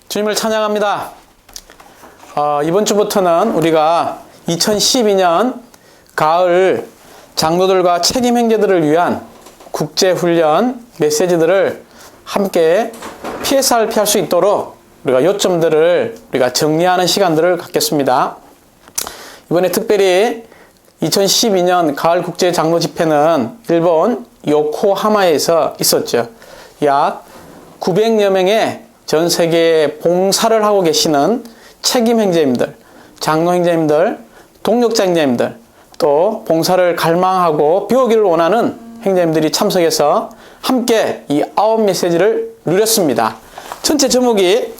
주님을 찬양합니다. 이번 주부터는 우리가 2012년 가을 장로들과 책임 행제들을 위한 국제훈련 메시지들을 함께 PSR 피할 수 있도록 우리가 요점들을 우리가 정리하는 시간들을 갖겠습니다. 이번에 특별히 2012년 가을 국제 장로 집회는 일본 요코하마에서 있었죠. 약 900여 명의 전 세계에 봉사를 하고 계시는 책임 행제님들, 장로 행제님들, 동력자 행제님들, 또 봉사를 갈망하고 배우기를 원하는 행제님들이 참석해서 함께 이 9메시지를 누렸습니다. 전체 제목이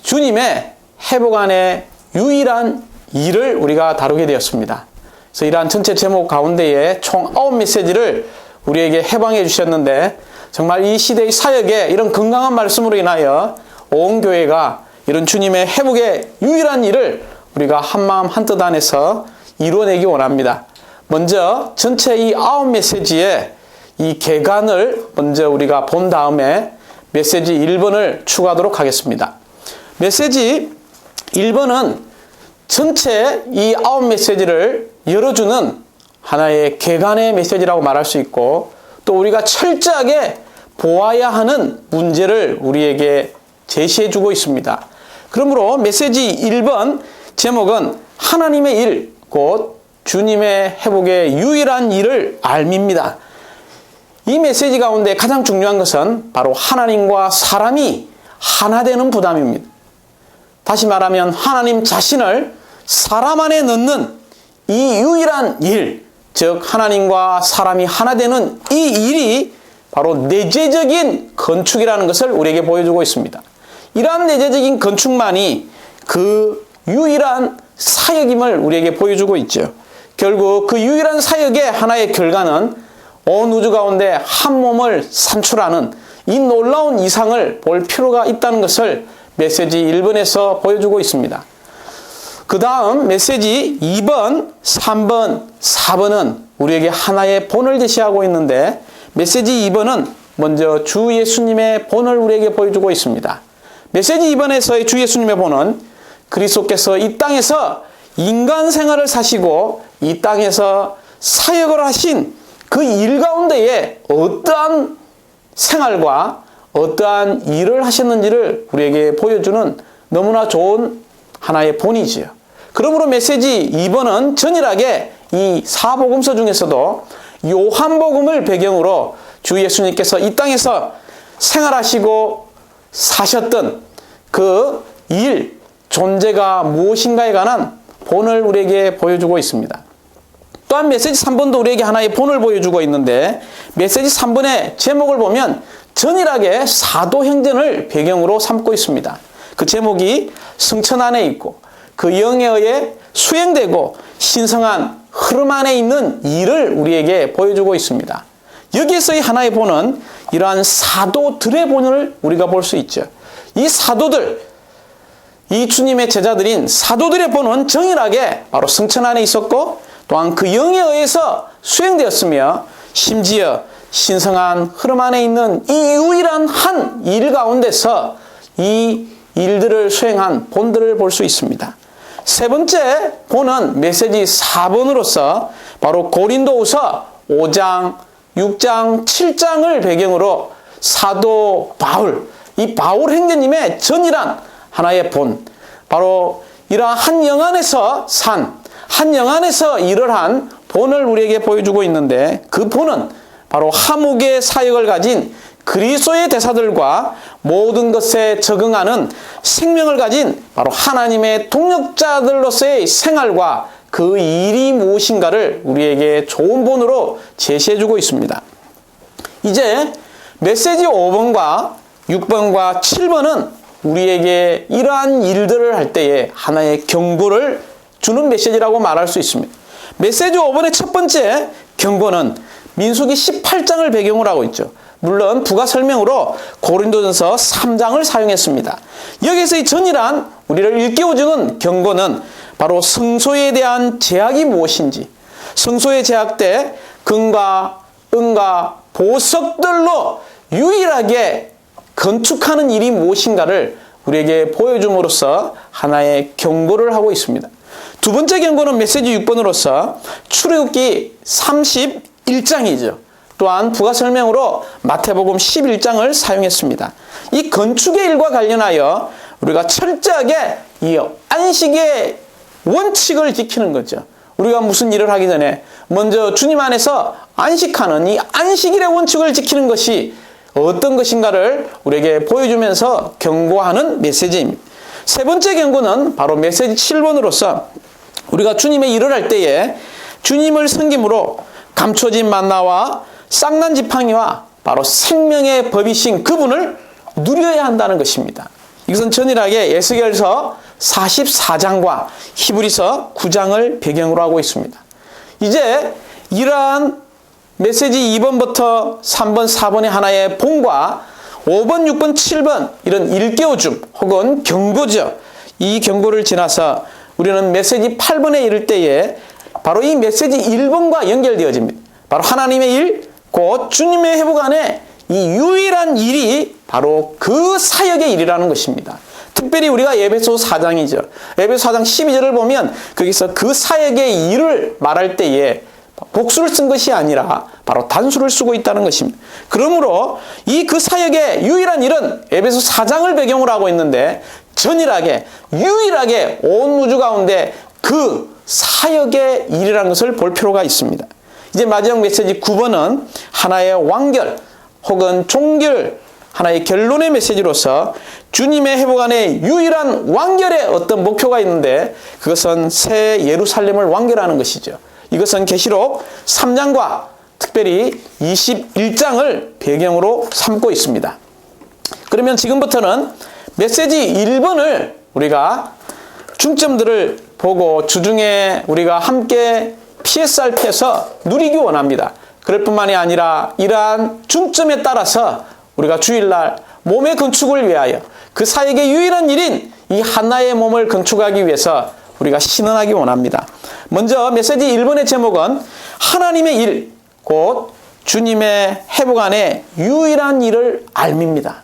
주님의 회복 안에 유일한 일을 우리가 다루게 되었습니다. 그래서 이러한 전체 제목 가운데에 총 9메시지를 우리에게 해방해 주셨는데, 정말 이 시대의 사역에 이런 건강한 말씀으로 인하여 온 교회가 이런 주님의 회복의 유일한 일을 우리가 한마음 한뜻 안에서 이루어내기 원합니다. 먼저 전체 이 9메시지의 이 개관을 먼저 우리가 본 다음에 메시지 1번을 추가하도록 하겠습니다. 메시지 1번은 전체 이 9메시지를 열어주는 하나의 개관의 메시지라고 말할 수 있고, 또 우리가 철저하게 보아야 하는 문제를 우리에게 제시해주고 있습니다. 그러므로 메시지 1번 제목은 하나님의 일, 곧 주님의 회복의 유일한 일을 알미입니다. 이 메시지 가운데 가장 중요한 것은 바로 하나님과 사람이 하나 되는 부담입니다. 다시 말하면 하나님 자신을 사람 안에 넣는 이 유일한 일, 즉 하나님과 사람이 하나 되는 이 일이 바로 내재적인 건축이라는 것을 우리에게 보여주고 있습니다. 이러한 내재적인 건축만이 그 유일한 사역임을 우리에게 보여주고 있죠. 결국 그 유일한 사역의 하나의 결과는 온 우주 가운데 한 몸을 산출하는 이 놀라운 이상을 볼 필요가 있다는 것을 메시지 1번에서 보여주고 있습니다. 그 다음 메시지 2번, 3번, 4번은 우리에게 하나의 본을 제시하고 있는데, 메시지 2번은 먼저 주 예수님의 본을 우리에게 보여주고 있습니다. 메시지 2번에서의 주 예수님의 본은 그리스도께서 이 땅에서 인간 생활을 사시고 이 땅에서 사역을 하신 그 일 가운데에 어떠한 생활과 어떠한 일을 하셨는지를 우리에게 보여주는 너무나 좋은 하나의 본이지요. 그러므로 메시지 2번은 전일하게 이 사복음서 중에서도 요한복음을 배경으로 주 예수님께서 이 땅에서 생활하시고 사셨던 그 일, 존재가 무엇인가에 관한 본을 우리에게 보여주고 있습니다. 또한 메시지 3번도 우리에게 하나의 본을 보여주고 있는데, 메시지 3번의 제목을 보면 전일하게 사도행전을 배경으로 삼고 있습니다. 그 제목이 성천 안에 있고 그 영에 의해 수행되고 신성한 흐름 안에 있는 일을 우리에게 보여주고 있습니다. 여기에서의 하나의 본은 이러한 사도들의 본을 우리가 볼 수 있죠. 이 사도들, 이 주님의 제자들인 사도들의 본은 정일하게 바로 성천 안에 있었고, 또한 그 영에 의해서 수행되었으며, 심지어 신성한 흐름 안에 있는 이 유일한 한 일 가운데서 이 일들을 수행한 본들을 볼 수 있습니다. 세 번째 본은 메시지 4번으로서 바로 고린도후서 5장, 6장, 7장을 배경으로 사도 바울, 이 바울 행제님의 전일한 하나의 본, 바로 이러한 한 영 안에서 한 영 안에서 일을 한 본을 우리에게 보여주고 있는데, 그 본은 바로 하묵의 사역을 가진 그리스도의 대사들과 모든 것에 적응하는 생명을 가진 바로 하나님의 동력자들로서의 생활과 그 일이 무엇인가를 우리에게 좋은 본으로 제시해주고 있습니다. 이제 메시지 5번과 6번과 7번은 우리에게 이러한 일들을 할 때에 하나의 경고를 주는 메시지라고 말할 수 있습니다. 메시지 5번의 첫 번째 경고는 민수기 18장을 배경으로 하고 있죠. 물론 부가 설명으로 고린도전서 3장을 사용했습니다. 여기서 이 전일한 우리를 일깨워주는 경고는 바로 성소에 대한 제약이 무엇인지, 성소의 제약 때 금과 은과 보석들로 유일하게 건축하는 일이 무엇인가를 우리에게 보여줌으로써 하나의 경고를 하고 있습니다. 두 번째 경고는 메시지 6번으로서 출애굽기 31장이죠. 또한 부가 설명으로 마태복음 11장을 사용했습니다. 이 건축의 일과 관련하여 우리가 철저하게 이 안식의 원칙을 지키는 거죠. 우리가 무슨 일을 하기 전에 먼저 주님 안에서 안식하는 이 안식일의 원칙을 지키는 것이 어떤 것인가를 우리에게 보여주면서 경고하는 메시지입니다. 세 번째 경고는 바로 메시지 7번으로서 우리가 주님의 일을 할 때에 주님을 섬김으로 감춰진 만나와 쌍난 지팡이와 바로 생명의 법이신 그분을 누려야 한다는 것입니다. 이것은 전일하게 에스겔서 44장과 히브리서 9장을 배경으로 하고 있습니다. 이제 이러한 메시지 2번부터 3번, 4번의 하나의 본과 5번, 6번, 7번 이런 일깨워줌 혹은 경고죠. 이 경고를 지나서 우리는 메시지 8번에 이를 때에 바로 이 메시지 1번과 연결되어집니다. 바로 하나님의 일, 곧 주님의 회복 안에 이 유일한 일이 바로 그 사역의 일이라는 것입니다. 특별히 우리가 에베소 4장이죠. 에베소 4장 12절을 보면 거기서 그 사역의 일을 말할 때에 복수를 쓴 것이 아니라 바로 단수를 쓰고 있다는 것입니다. 그러므로 이 그 사역의 유일한 일은 에베소 4장을 배경으로 하고 있는데 전일하게 유일하게 온 우주 가운데 그 사역의 일이라는 것을 볼 필요가 있습니다. 이제 마지막 메시지 9번은 하나의 완결 혹은 종결 하나의 결론의 메시지로서 주님의 회복 안에 유일한 완결의 어떤 목표가 있는데 그것은 새 예루살렘을 완결하는 것이죠. 이것은 계시록 3장과 특별히 21장을 배경으로 삼고 있습니다. 그러면 지금부터는 메시지 1번을 우리가 중점들을 보고 주중에 우리가 함께 PSRP에서 누리기 원합니다. 그럴 뿐만이 아니라 이러한 중점에 따라서 우리가 주일날 몸의 건축을 위하여 그 사역의 유일한 일인 이 하나의 몸을 건축하기 위해서 우리가 신원하기 원합니다. 먼저 메시지 1번의 제목은 하나님의 일, 곧 주님의 회복 안에 유일한 일을 알미입니다.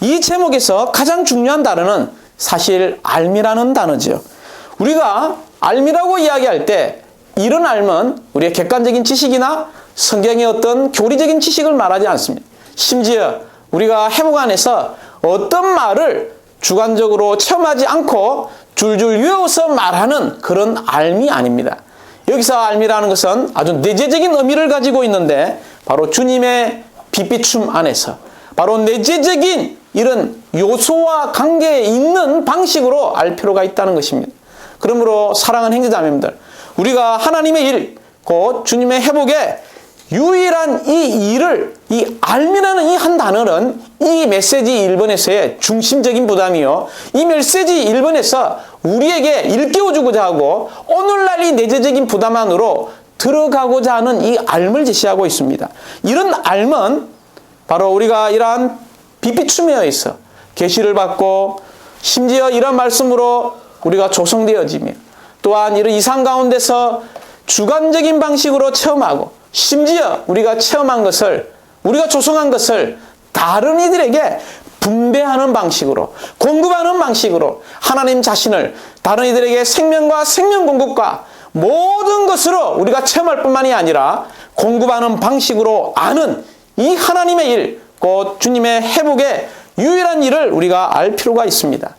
이 제목에서 가장 중요한 단어는 사실 알미라는 단어죠. 우리가 알미라고 이야기할 때 이런 알은 우리의 객관적인 지식이나 성경의 어떤 교리적인 지식을 말하지 않습니다. 심지어 우리가 회복 안에서 어떤 말을 주관적으로 체험하지 않고 줄줄 외워서 말하는 그런 알미 아닙니다. 여기서 알미라는 것은 아주 내재적인 의미를 가지고 있는데 바로 주님의 빛비춤 안에서 바로 내재적인 이런 요소와 관계에 있는 방식으로 알 필요가 있다는 것입니다. 그러므로 사랑하는 형제자매님들, 우리가 하나님의 일, 곧 주님의 회복에 유일한 이 일을, 이 알미라는 이 한 단어는 이 메시지 1번에서의 중심적인 부담이요. 이 메시지 1번에서 우리에게 일깨워주고자 하고 오늘날 이 내재적인 부담 안으로 들어가고자 하는 이 알을 제시하고 있습니다. 이런 알은 바로 우리가 이러한 빛비춤에 있어 계시를 받고 심지어 이런 말씀으로 우리가 조성되어지며 또한 이런 이상 가운데서 주관적인 방식으로 체험하고 심지어 우리가 체험한 것을 우리가 조성한 것을 다른 이들에게 분배하는 방식으로 공급하는 방식으로 하나님 자신을 다른 이들에게 생명과 생명 공급과 모든 것으로 우리가 체험할 뿐만이 아니라 공급하는 방식으로 아는 이 하나님의 일, 곧 주님의 회복의 유일한 일을 우리가 알 필요가 있습니다.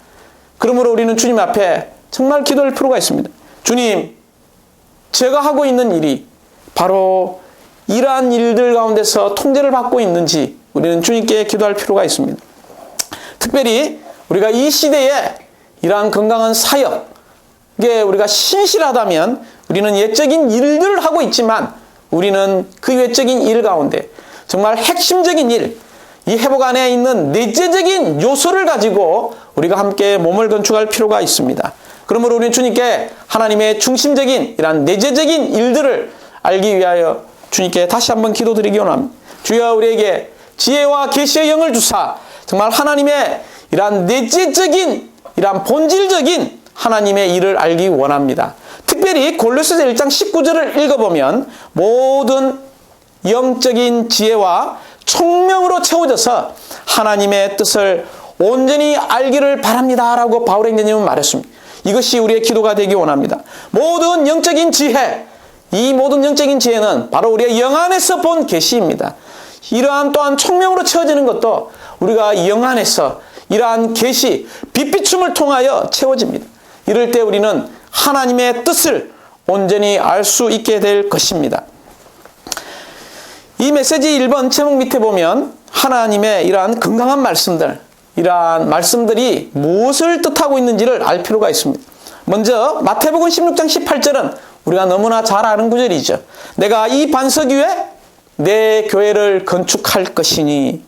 그러므로 우리는 주님 앞에 정말 기도할 필요가 있습니다. 주님, 제가 하고 있는 일이 바로 이러한 일들 가운데서 통제를 받고 있는지 우리는 주님께 기도할 필요가 있습니다. 특별히 우리가 이 시대에 이러한 건강한 사역에 우리가 신실하다면 우리는 예적인 일들을 하고 있지만 우리는 그 외적인 일 가운데 정말 핵심적인 일, 이 회복 안에 있는 내재적인 요소를 가지고 우리가 함께 몸을 건축할 필요가 있습니다. 그러므로 우리는 주님께 하나님의 중심적인 이러한 내재적인 일들을 알기 위하여 주님께 다시 한번 기도드리기 원합니다. 주여 우리에게 지혜와 계시의 영을 주사 정말 하나님의 이러한 내재적인 이러한 본질적인 하나님의 일을 알기 원합니다. 특별히 골로새서 1장 19절을 읽어보면 모든 영적인 지혜와 총명으로 채워져서 하나님의 뜻을 온전히 알기를 바랍니다 라고 바울의 행전님은 말했습니다. 이것이 우리의 기도가 되기 원합니다. 모든 영적인 지혜, 이 모든 영적인 지혜는 바로 우리의 영 안에서 본 계시입니다. 이러한 또한 총명으로 채워지는 것도 우리가 영 안에서 이러한 계시, 빛비춤을 통하여 채워집니다. 이럴 때 우리는 하나님의 뜻을 온전히 알 수 있게 될 것입니다. 이 메시지 1번 제목 밑에 보면 하나님의 이러한 건강한 말씀들, 이러한 말씀들이 무엇을 뜻하고 있는지를 알 필요가 있습니다. 먼저 마태복음 16장 18절은 우리가 너무나 잘 아는 구절이죠. 내가 이 반석 위에 내 교회를 건축할 것이니,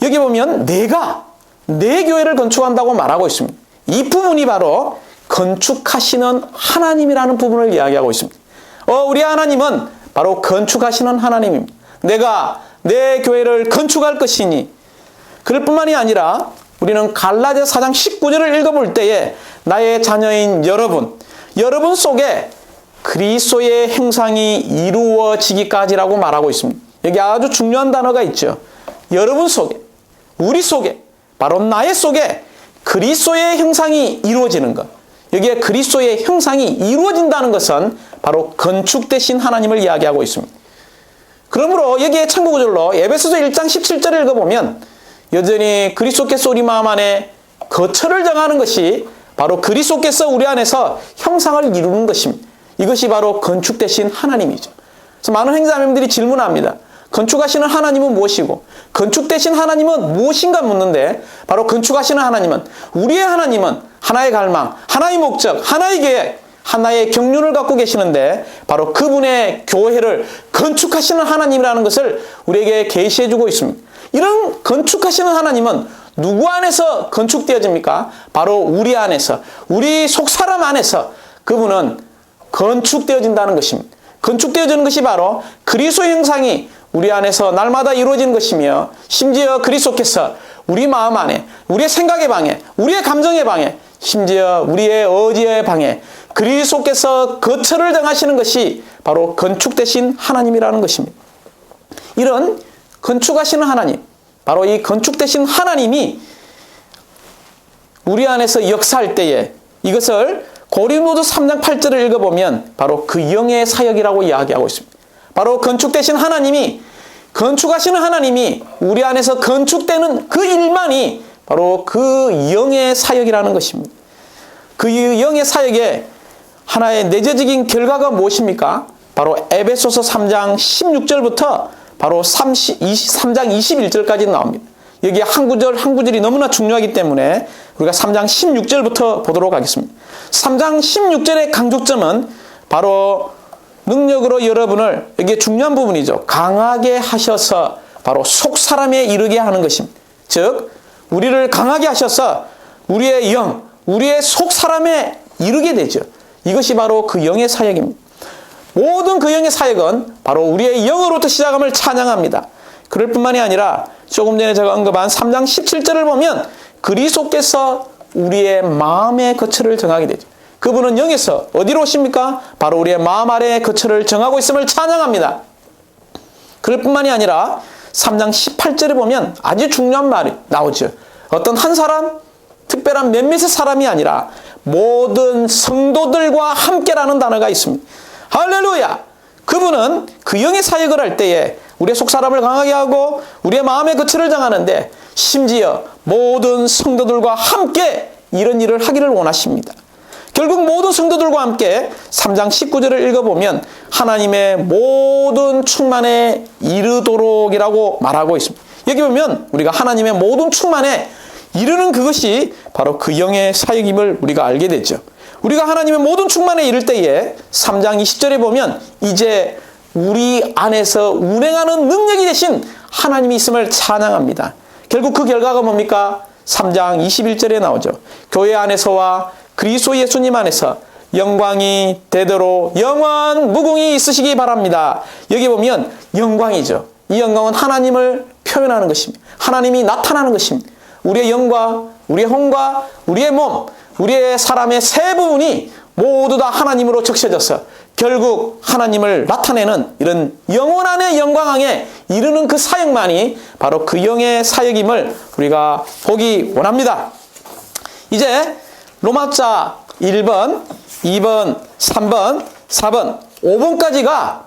여기 보면 내가 내 교회를 건축한다고 말하고 있습니다. 이 부분이 바로 건축하시는 하나님이라는 부분을 이야기하고 있습니다. 우리 하나님은 바로 건축하시는 하나님입니다. 내가 내 교회를 건축할 것이니, 그럴 뿐만이 아니라 우리는 갈라디아 4장 19절을 읽어볼 때에 나의 자녀인 여러분 속에 그리스도의 형상이 이루어지기까지라고 말하고 있습니다. 여기 아주 중요한 단어가 있죠. 여러분 속에, 우리 속에, 바로 나의 속에 그리스도의 형상이 이루어지는 것. 여기에 그리스도의 형상이 이루어진다는 것은 바로 건축되신 하나님을 이야기하고 있습니다. 그러므로 여기에 참고구절로 에베소서 1장 17절을 읽어보면 여전히 그리스도께서 우리 마음 안에 거처를 정하는 것이 바로 그리스도께서 우리 안에서 형상을 이루는 것입니다. 이것이 바로 건축되신 하나님이죠. 그래서 많은 행자님들이 질문합니다. 건축하시는 하나님은 무엇이고 건축되신 하나님은 무엇인가 묻는데, 바로 건축하시는 하나님은, 우리의 하나님은 하나의 갈망, 하나의 목적, 하나의 계획, 하나의 경륜을 갖고 계시는데 바로 그분의 교회를 건축하시는 하나님이라는 것을 우리에게 계시해 주고 있습니다. 이런 건축하시는 하나님은 누구 안에서 건축되어집니까? 바로 우리 안에서, 우리 속사람 안에서 그분은 건축되어진다는 것입니다. 건축되어지는 것이 바로 그리스도의 형상이 우리 안에서 날마다 이루어지는 것이며, 심지어 그리스도께서 우리 마음 안에, 우리의 생각의 방에, 우리의 감정의 방에, 심지어 우리의 의지의 방에 그리스도께서 거처를 정하시는 것이 바로 건축되신 하나님이라는 것입니다. 이런 건축하시는 하나님, 바로 이 건축되신 하나님이 우리 안에서 역사할 때에 이것을 고린도서 3장 8절을 읽어보면 바로 그 영의 사역이라고 이야기하고 있습니다. 바로 건축되신 하나님이, 건축하시는 하나님이 우리 안에서 건축되는 그 일만이 바로 그 영의 사역이라는 것입니다. 그 영의 사역의 하나의 내재적인 결과가 무엇입니까? 바로 에베소서 3장 16절부터 바로 3장 21절까지 나옵니다. 여기 한 구절 한 구절이 너무나 중요하기 때문에 우리가 3장 16절부터 보도록 하겠습니다. 3장 16절의 강조점은 바로 능력으로 여러분을, 이게 중요한 부분이죠, 강하게 하셔서 바로 속사람에 이르게 하는 것입니다. 즉 우리를 강하게 하셔서 우리의 영, 우리의 속사람에 이르게 되죠. 이것이 바로 그 영의 사역입니다. 모든 그 영의 사역은 바로 우리의 영으로부터 시작함을 찬양합니다. 그럴 뿐만이 아니라 조금 전에 제가 언급한 3장 17절을 보면 그리스도께서 우리의 마음의 거처를 정하게 되죠. 그분은 영에서 어디로 오십니까? 바로 우리의 마음 아래에 거처를 정하고 있음을 찬양합니다. 그럴 뿐만이 아니라 3장 18절에 보면 아주 중요한 말이 나오죠. 어떤 한 사람, 특별한 몇몇의 사람이 아니라 모든 성도들과 함께라는 단어가 있습니다. 할렐루야! 그분은 그 영의 사역을 할 때에 우리의 속사람을 강하게 하고 우리의 마음의 거처를 정하는데, 심지어 모든 성도들과 함께 이런 일을 하기를 원하십니다. 결국 모든 성도들과 함께 3장 19절을 읽어보면 하나님의 모든 충만에 이르도록이라고 말하고 있습니다. 여기 보면 우리가 하나님의 모든 충만에 이르는 그것이 바로 그 영의 사역임을 우리가 알게 되죠. 우리가 하나님의 모든 충만에 이를 때에 3장 20절에 보면 이제 우리 안에서 운행하는 능력이 되신 하나님이 있음을 찬양합니다. 결국 그 결과가 뭡니까? 3장 21절에 나오죠. 교회 안에서와 그리스도 예수님 안에서 영광이 되도록 영원 무궁히 있으시기 바랍니다. 여기 보면 영광이죠. 이 영광은 하나님을 표현하는 것입니다. 하나님이 나타나는 것입니다. 우리의 영과 우리의 혼과 우리의 몸, 우리의 사람의 세 부분이 모두 다 하나님으로 적셔져서 결국 하나님을 나타내는 이런 영원 안의 영광에 이르는 그 사역만이 바로 그 영의 사역임을 우리가 보기 원합니다. 이제 로마자 1번, 2번, 3번, 4번, 5번까지가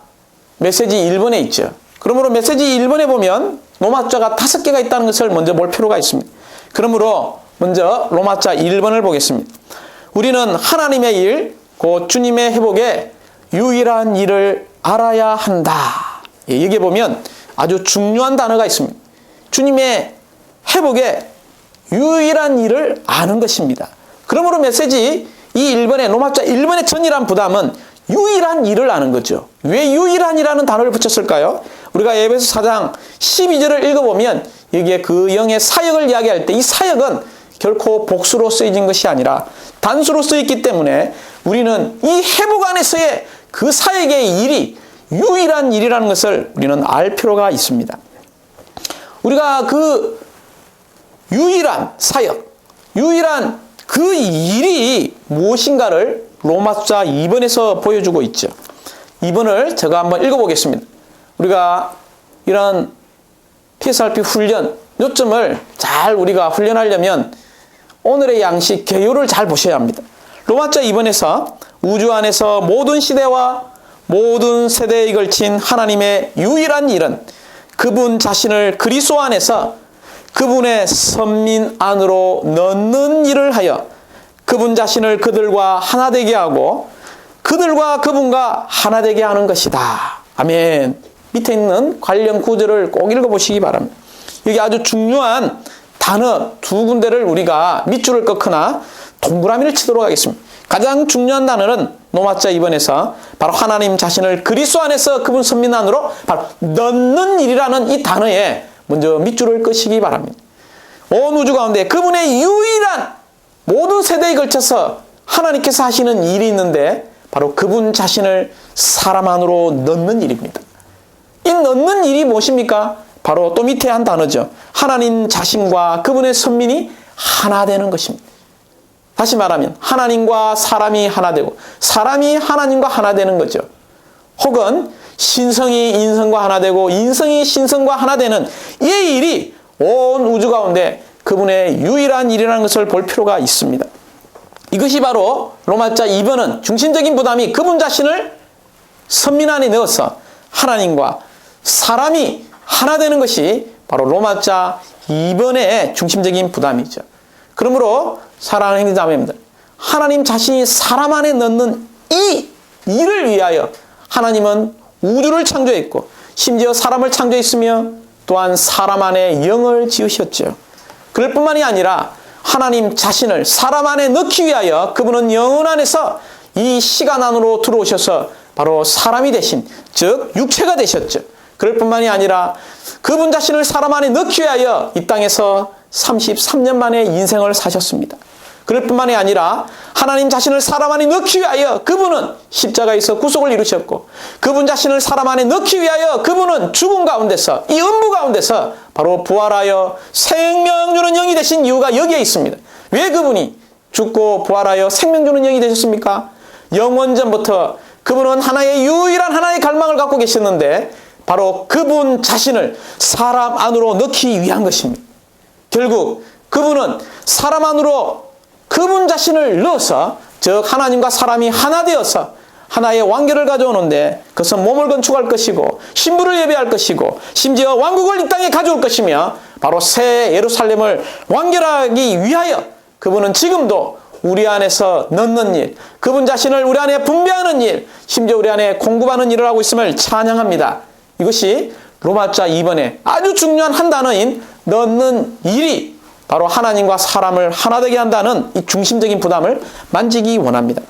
메시지 1번에 있죠. 그러므로 메시지 1번에 보면 로마자가 5개가 있다는 것을 먼저 볼 필요가 있습니다. 그러므로 먼저 로마자 1번을 보겠습니다. 우리는 하나님의 일, 곧 주님의 회복에 유일한 일을 알아야 한다. 여기에 보면 아주 중요한 단어가 있습니다. 주님의 회복에 유일한 일을 아는 것입니다. 그러므로 메시지 이 1번에 로마자 1번의 전이란 부담은 유일한 일을 아는 거죠. 왜 유일한이라는 단어를 붙였을까요? 우리가 에베소 4장 12절을 읽어보면 여기에 그 영의 사역을 이야기할 때 이 사역은 결코 복수로 쓰여진 것이 아니라 단수로 쓰였기 때문에 우리는 이 회복 안에서의 그 사역의 일이 유일한 일이라는 것을 우리는 알 필요가 있습니다. 우리가 그 유일한 사역, 유일한 그 일이 무엇인가를 로마자 2번에서 보여주고 있죠. 2번을 제가 한번 읽어보겠습니다. 우리가 이런 PSRP 훈련, 요점을 잘 우리가 훈련하려면 오늘의 양식 개요를 잘 보셔야 합니다. 로마자 2번에서 우주 안에서 모든 시대와 모든 세대에 걸친 하나님의 유일한 일은 그분 자신을 그리스도 안에서 그분의 선민 안으로 넣는 일을 하여 그분 자신을 그들과 하나 되게 하고 그들과 그분과 하나 되게 하는 것이다. 아멘. 밑에 있는 관련 구절을 꼭 읽어보시기 바랍니다. 여기 아주 중요한 단어 두 군데를 우리가 밑줄을 꺾거나 동그라미를 치도록 하겠습니다. 가장 중요한 단어는 로마자 2번에서 바로 하나님 자신을 그리스도 안에서 그분 선민 안으로 바로 넣는 일이라는 이 단어에 먼저 밑줄을 끄시기 바랍니다. 온 우주 가운데 그분의 유일한 모든 세대에 걸쳐서 하나님께서 하시는 일이 있는데 바로 그분 자신을 사람 안으로 넣는 일입니다. 이 넣는 일이 무엇입니까? 바로 또 밑에 한 단어죠. 하나님 자신과 그분의 선민이 하나 되는 것입니다. 다시 말하면 하나님과 사람이 하나 되고 사람이 하나님과 하나 되는 거죠. 혹은 신성이 인성과 하나 되고 인성이 신성과 하나 되는 이 일이 온 우주 가운데 그분의 유일한 일이라는 것을 볼 필요가 있습니다. 이것이 바로 로마자 2번은 중심적인 부담이 그분 자신을 선민 안에 넣어서 하나님과 사람이 하나 되는 것이 바로 로마자 2번의 중심적인 부담이죠. 그러므로 사랑하는 형제자매님들, 하나님 자신이 사람 안에 넣는 이 일을 위하여 하나님은 우주를 창조했고 심지어 사람을 창조했으며 또한 사람 안에 영을 지으셨죠. 그럴 뿐만이 아니라 하나님 자신을 사람 안에 넣기 위하여 그분은 영혼 안에서 이 시간 안으로 들어오셔서 바로 사람이 되신, 즉 육체가 되셨죠. 그럴 뿐만이 아니라 그분 자신을 사람 안에 넣기 위하여 이 땅에서 33년 만에 인생을 사셨습니다. 그럴 뿐만이 아니라 하나님 자신을 사람 안에 넣기 위하여 그분은 십자가에서 구속을 이루셨고 그분 자신을 사람 안에 넣기 위하여 그분은 죽음 가운데서 이 음부 가운데서 바로 부활하여 생명 주는 영이 되신 이유가 여기에 있습니다. 왜 그분이 죽고 부활하여 생명 주는 영이 되셨습니까? 영원전부터 그분은 하나의 유일한 하나의 갈망을 갖고 계셨는데 바로 그분 자신을 사람 안으로 넣기 위한 것입니다. 결국 그분은 사람 안으로 그분 자신을 넣어서 즉 하나님과 사람이 하나 되어서 하나의 완결을 가져오는데 그것은 몸을 건축할 것이고 신부를 예배할 것이고 심지어 왕국을 이 땅에 가져올 것이며 바로 새 예루살렘을 완결하기 위하여 그분은 지금도 우리 안에서 넣는 일, 그분 자신을 우리 안에 분배하는 일, 심지어 우리 안에 공급하는 일을 하고 있음을 찬양합니다. 이것이 로마자 2번에 아주 중요한 한 단어인 넣는 일이 바로 하나님과 사람을 하나 되게 한다는 이 중심적인 부담을 만지기 원합니다.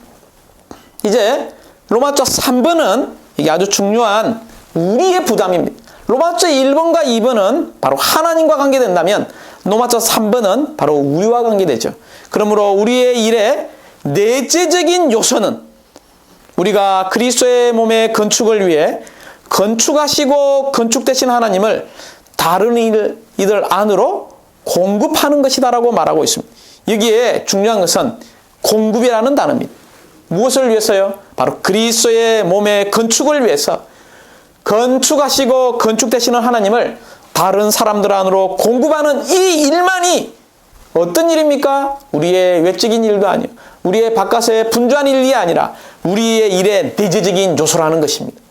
이제 로마자 3번은 이게 아주 중요한 우리의 부담입니다. 로마자 1번과 2번은 바로 하나님과 관계된다면 로마자 3번은 바로 우리와 관계되죠. 그러므로 우리의 일의 내재적인 요소는 우리가 그리스도의 몸의 건축을 위해 건축하시고 건축되신 하나님을 다른 이들 안으로 공급하는 것이다라고 말하고 있습니다. 여기에 중요한 것은 공급이라는 단어입니다. 무엇을 위해서요? 바로 그리스도의 몸의 건축을 위해서 건축하시고 건축되시는 하나님을 다른 사람들 안으로 공급하는 이 일만이 어떤 일입니까? 우리의 외적인 일도 아니요, 우리의 바깥에 분주한 일이 아니라 우리의 일의 내재적인 요소라는 것입니다.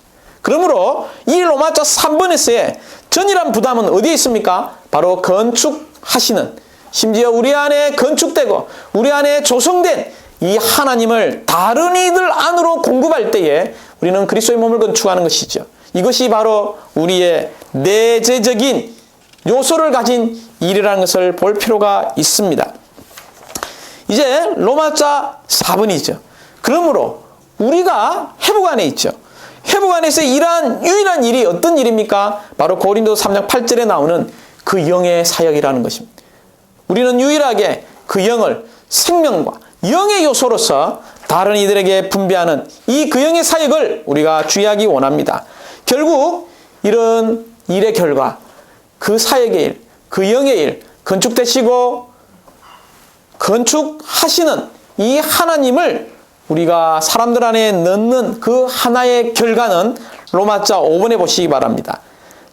그러므로 이 로마서 3번에서의 전이란 부담은 어디에 있습니까? 바로 건축하시는, 심지어 우리 안에 건축되고 우리 안에 조성된 이 하나님을 다른 이들 안으로 공급할 때에 우리는 그리스도의 몸을 건축하는 것이죠. 이것이 바로 우리의 내재적인 요소를 가진 일이라는 것을 볼 필요가 있습니다. 이제 로마서 4번이죠. 그러므로 우리가 회복 안에 있죠. 회복 안에서 이러한 유일한 일이 어떤 일입니까? 바로 고린도서 3장 8절에 나오는 그 영의 사역이라는 것입니다. 우리는 유일하게 그 영을 생명과 영의 요소로서 다른 이들에게 분배하는 이 그 영의 사역을 우리가 주의하기 원합니다. 결국 이런 일의 결과, 그 사역의 일, 그 영의 일, 건축되시고 건축하시는 이 하나님을 우리가 사람들 안에 넣는 그 하나의 결과는 로마서 5번에 보시기 바랍니다.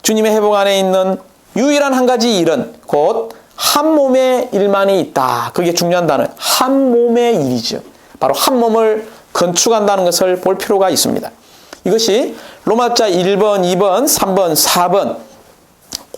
주님의 회복 안에 있는 유일한 한 가지 일은 곧 한 몸의 일만이 있다. 그게 중요한 단어, 한 몸의 일이죠. 바로 한 몸을 건축한다는 것을 볼 필요가 있습니다. 이것이 로마서 1번, 2번, 3번, 4번,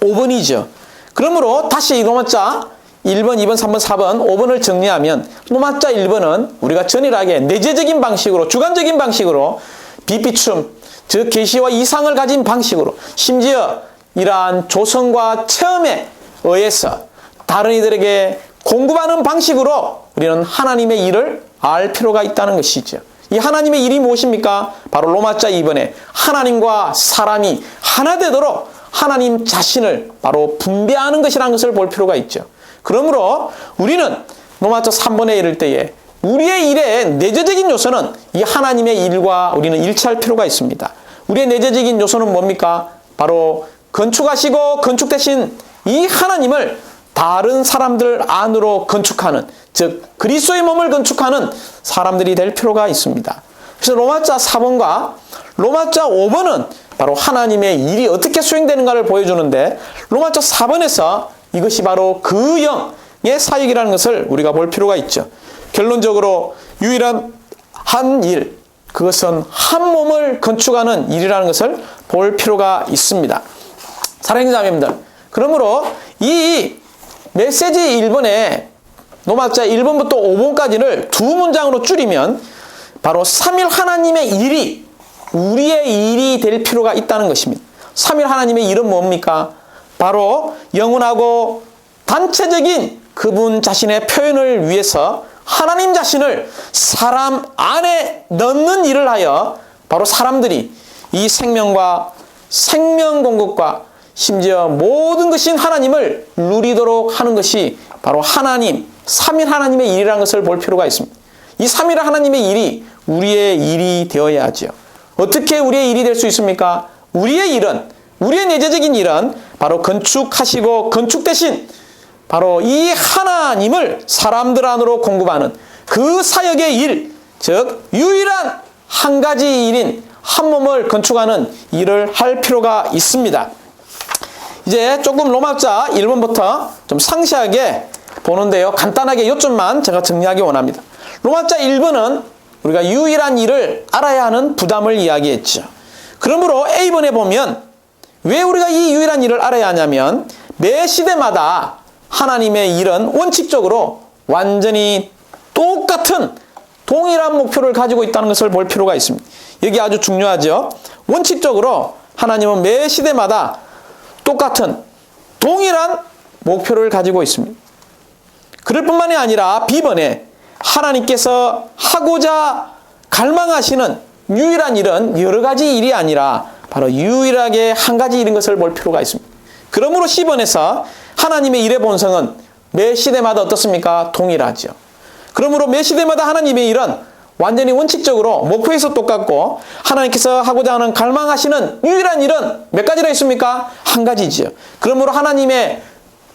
5번이죠. 그러므로 다시 로마서 1번, 2번, 3번, 4번, 5번을 정리하면 로마서 1번은 우리가 전일하게 내재적인 방식으로, 주관적인 방식으로 비비춤, 즉 계시와 이상을 가진 방식으로, 심지어 이러한 조성과 체험에 의해서 다른 이들에게 공급하는 방식으로 우리는 하나님의 일을 알 필요가 있다는 것이죠. 이 하나님의 일이 무엇입니까? 바로 로마서 2번에 하나님과 사람이 하나 되도록 하나님 자신을 바로 분배하는 것이라는 것을 볼 필요가 있죠. 그러므로 우리는 로마서 3번에 이를 때에 우리의 일의 내재적인 요소는 이 하나님의 일과 우리는 일치할 필요가 있습니다. 우리의 내재적인 요소는 뭡니까? 바로 건축하시고 건축되신 이 하나님을 다른 사람들 안으로 건축하는, 즉 그리스도의 몸을 건축하는 사람들이 될 필요가 있습니다. 그래서 로마서 4번과 로마서 5번은 바로 하나님의 일이 어떻게 수행되는가를 보여주는데, 로마서 4번에서 이것이 바로 그 영의 사역이라는 것을 우리가 볼 필요가 있죠. 결론적으로 유일한 한 일, 그것은 한 몸을 건축하는 일이라는 것을 볼 필요가 있습니다. 사랑하는 자매님들, 그러므로 이 메시지 1번에 로마서 1번부터 5번까지를 두 문장으로 줄이면 바로 삼일 하나님의 일이 우리의 일이 될 필요가 있다는 것입니다. 삼일 하나님의 일은 뭡니까? 바로 영원하고 단체적인 그분 자신의 표현을 위해서 하나님 자신을 사람 안에 넣는 일을 하여 바로 사람들이 이 생명과 생명 공급과 심지어 모든 것인 하나님을 누리도록 하는 것이 바로 하나님, 삼일 하나님의 일이라는 것을 볼 필요가 있습니다. 이 삼일 하나님의 일이 우리의 일이 되어야 하죠. 어떻게 우리의 일이 될 수 있습니까? 우리의 일은, 우리의 내재적인 일은 바로 건축하시고 건축되신 바로 이 하나님을 사람들 안으로 공급하는 그 사역의 일, 즉 유일한 한 가지 일인 한 몸을 건축하는 일을 할 필요가 있습니다. 이제 조금 로마서 1번부터 좀 상세하게 보는데요. 간단하게 요점만 제가 정리하기 원합니다. 로마서 1번은 우리가 유일한 일을 알아야 하는 부담을 이야기했죠. 그러므로 A번에 보면 왜 우리가 이 유일한 일을 알아야 하냐면 매 시대마다 하나님의 일은 원칙적으로 완전히 똑같은 동일한 목표를 가지고 있다는 것을 볼 필요가 있습니다. 여기 아주 중요하죠. 원칙적으로 하나님은 매 시대마다 똑같은 동일한 목표를 가지고 있습니다. 그럴 뿐만이 아니라 B번에 하나님께서 하고자 갈망하시는 유일한 일은 여러 가지 일이 아니라 바로 유일하게 한 가지 일인 것을 볼 필요가 있습니다. 그러므로 C번에서 하나님의 일의 본성은 매 시대마다 어떻습니까? 동일하죠. 그러므로 매 시대마다 하나님의 일은 완전히 원칙적으로 목표에서 똑같고 하나님께서 하고자 하는 갈망하시는 유일한 일은 몇 가지나 있습니까? 한 가지지요. 그러므로 하나님의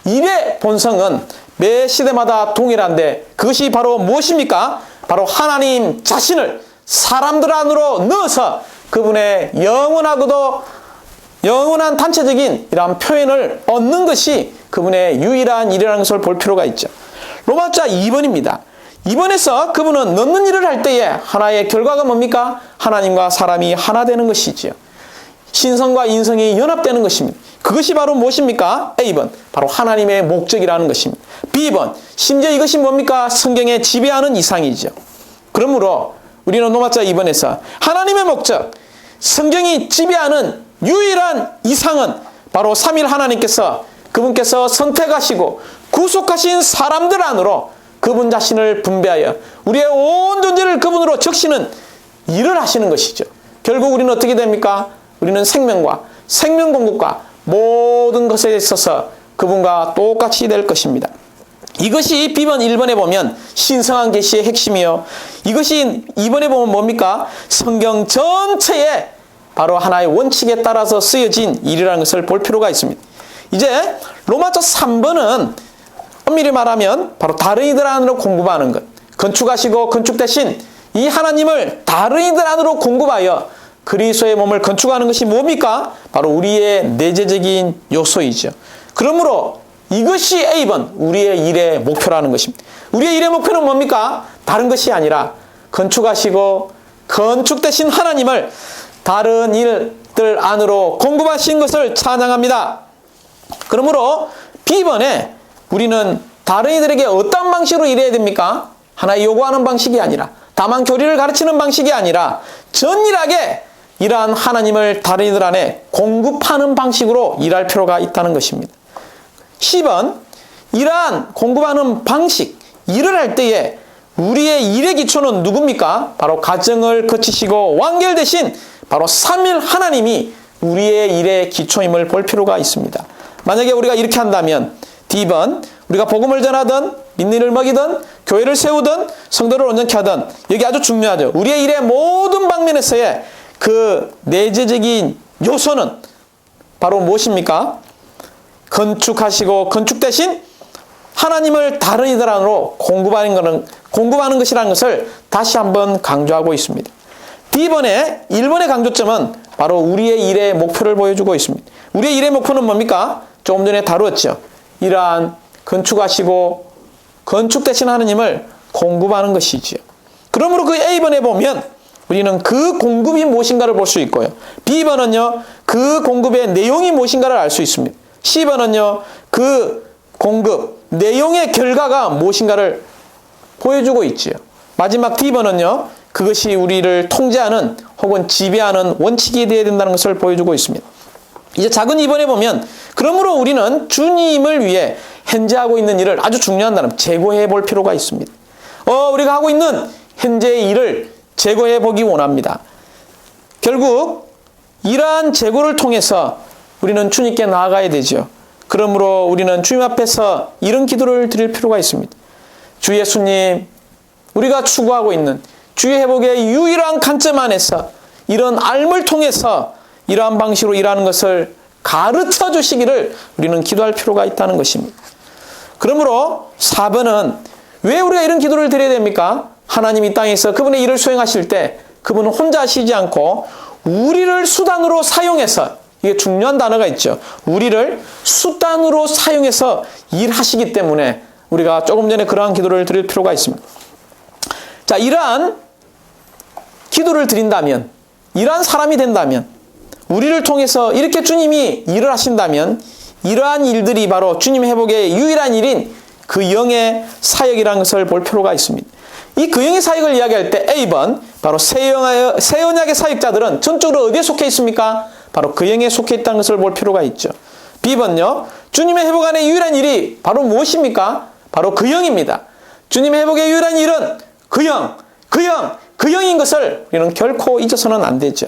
일의 본성은 매 시대마다 동일한데 그것이 바로 무엇입니까? 바로 하나님 자신을 사람들 안으로 넣어서 그분의 영원하고도 영원한 단체적인 이러한 표현을 얻는 것이 그분의 유일한 일이라는 것을 볼 필요가 있죠. 로마자 2번입니다. 2번에서 그분은 넣는 일을 할 때에 하나의 결과가 뭡니까? 하나님과 사람이 하나 되는 것이지요. 신성과 인성이 연합되는 것입니다. 그것이 바로 무엇입니까? A번, 바로 하나님의 목적이라는 것입니다. B번, 심지어 이것이 뭡니까? 성경에 지배하는 이상이죠. 그러므로 우리는 로마자 2번에서 하나님의 목적, 성경이 지배하는 유일한 이상은 바로 삼위일 하나님께서 그분께서 선택하시고 구속하신 사람들 안으로 그분 자신을 분배하여 우리의 온 존재를 그분으로 적시는 일을 하시는 것이죠. 결국 우리는 어떻게 됩니까? 우리는 생명과 생명 공급과 모든 것에 있어서 그분과 똑같이 될 것입니다. 이것이 B번 1번에 보면 신성한 계시의 핵심이요. 이것이 2번에 보면 뭡니까? 성경 전체에 바로 하나의 원칙에 따라서 쓰여진 일이라는 것을 볼 필요가 있습니다. 이제 로마서 3번은 엄밀히 말하면 바로 다른 이들 안으로 공급하는 것. 건축하시고 건축되신 이 하나님을 다른 이들 안으로 공급하여 그리스도의 몸을 건축하는 것이 뭡니까? 바로 우리의 내재적인 요소이죠. 그러므로 이것이 A번, 우리의 일의 목표라는 것입니다. 우리의 일의 목표는 뭡니까? 다른 것이 아니라 건축하시고 건축되신 하나님을 다른 일들 안으로 공급하신 것을 찬양합니다. 그러므로 B번에 우리는 다른 이들에게 어떤 방식으로 일해야 됩니까? 하나의 요구하는 방식이 아니라, 다만 교리를 가르치는 방식이 아니라 전일하게 이러한 하나님을 다른 이들 안에 공급하는 방식으로 일할 필요가 있다는 것입니다. 10번, 이러한 공급하는 방식, 일을 할 때에 우리의 일의 기초는 누굽니까? 바로 가정을 거치시고 완결되신 바로 삼위일 하나님이 우리의 일의 기초임을 볼 필요가 있습니다. 만약에 우리가 이렇게 한다면 D번, 우리가 복음을 전하든 믿는 일을 먹이든 교회를 세우든 성도를 온전케 하든 여기 아주 중요하죠. 우리의 일의 모든 방면에서의 그 내재적인 요소는 바로 무엇입니까? 건축하시고 건축되신 하나님을 다른 이들 안으로 공급하는 것이라는 것을 다시 한번 강조하고 있습니다. D번의 1번의 강조점은 바로 우리의 일의 목표를 보여주고 있습니다. 우리의 일의 목표는 뭡니까? 조금 전에 다루었죠. 이러한 건축하시고 건축되신 하나님을 공급하는 것이지요. 그러므로 그 A번에 보면 우리는 그 공급이 무엇인가를 볼 수 있고요. B번은요, 그 공급의 내용이 무엇인가를 알 수 있습니다. C번은요, 그 공급, 내용의 결과가 무엇인가를 보여주고 있지요. 마지막 D번은요, 그것이 우리를 통제하는 혹은 지배하는 원칙이 되어야 된다는 것을 보여주고 있습니다. 이제 작은 2번에 보면 그러므로 우리는 주님을 위해 현재 하고 있는 일을 아주 중요한 단어 재고해 볼 필요가 있습니다. 우리가 하고 있는 현재의 일을 재고해 보기 원합니다. 결국 이러한 재고를 통해서 우리는 주님께 나아가야 되죠. 그러므로 우리는 주님 앞에서 이런 기도를 드릴 필요가 있습니다. 주 예수님, 우리가 추구하고 있는 주의 회복의 유일한 관점 안에서 이런 알을 통해서 이러한 방식으로 일하는 것을 가르쳐 주시기를 우리는 기도할 필요가 있다는 것입니다. 그러므로 4번은 왜 우리가 이런 기도를 드려야 됩니까? 하나님 이 땅에서 그분의 일을 수행하실 때 그분은 혼자 하시지 않고 우리를 수단으로 사용해서, 이게 중요한 단어가 있죠. 우리를 수단으로 사용해서 일하시기 때문에 우리가 조금 전에 그러한 기도를 드릴 필요가 있습니다. 자, 이러한 기도를 드린다면, 이러한 사람이 된다면, 우리를 통해서 이렇게 주님이 일을 하신다면 이러한 일들이 바로 주님 회복의 유일한 일인 그 영의 사역이라는 것을 볼 필요가 있습니다. 이 그 영의 사역을 이야기할 때 A번, 바로 새 언약의 사역자들은 전적으로 어디에 속해 있습니까? 바로 그 영에 속해 있다는 것을 볼 필요가 있죠. B번요, 주님의 회복 안의 유일한 일이 바로 무엇입니까? 바로 그 영입니다. 주님의 회복의 유일한 일은 그 영인 것을 우리는 결코 잊어서는 안 되죠.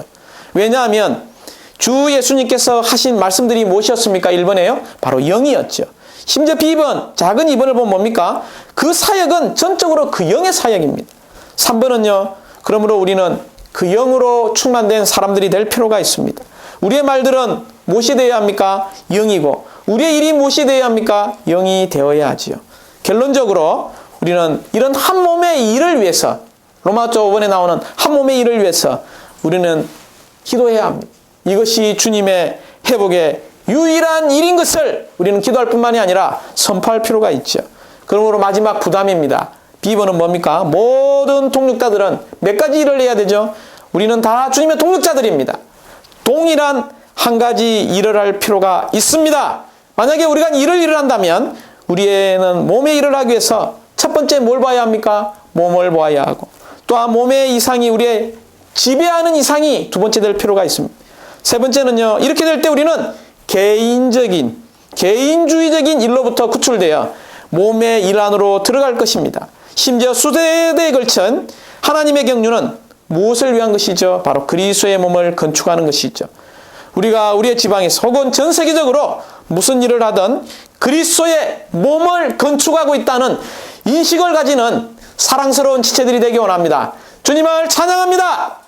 왜냐하면 주 예수님께서 하신 말씀들이 무엇이었습니까? 1번에요? 바로 영이었죠. 심지어 B번, 작은 2번을 보면 뭡니까? 그 사역은 전적으로 그 영의 사역입니다. 3번은요, 그러므로 우리는 그 영으로 충만된 사람들이 될 필요가 있습니다. 우리의 말들은 무엇이 되어야 합니까? 영이고, 우리의 일이 무엇이 되어야 합니까? 영이 되어야 하지요. 결론적으로 우리는 이런 한 몸의 일을 위해서 로마서 5번에 나오는 한 몸의 일을 위해서 우리는 기도해야 합니다. 이것이 주님의 회복의 유일한 일인 것을 우리는 기도할 뿐만이 아니라 선포할 필요가 있죠. 그러므로 마지막 부담입니다. 비번은 뭡니까? 모든 동력자들은 몇 가지 일을 해야 되죠? 우리는 다 주님의 동력자들입니다. 동일한 한 가지 일을 할 필요가 있습니다. 만약에 우리가 일을 한다면 우리는 몸의 일을 하기 위해서 첫 번째 뭘 봐야 합니까? 몸을 보아야 하고, 또한 몸의 이상이 우리의 지배하는 이상이 두 번째 될 필요가 있습니다. 세 번째는요, 이렇게 될 때 우리는 개인주의적인 일로부터 구출되어 몸의 일 안으로 들어갈 것입니다. 심지어 수세대에 걸친 하나님의 경륜은 무엇을 위한 것이죠? 바로 그리스도의 몸을 건축하는 것이죠. 우리가 우리의 지방에서 혹은 전 세계적으로 무슨 일을 하든 그리스도의 몸을 건축하고 있다는 인식을 가지는 사랑스러운 지체들이 되기 원합니다. 주님을 찬양합니다.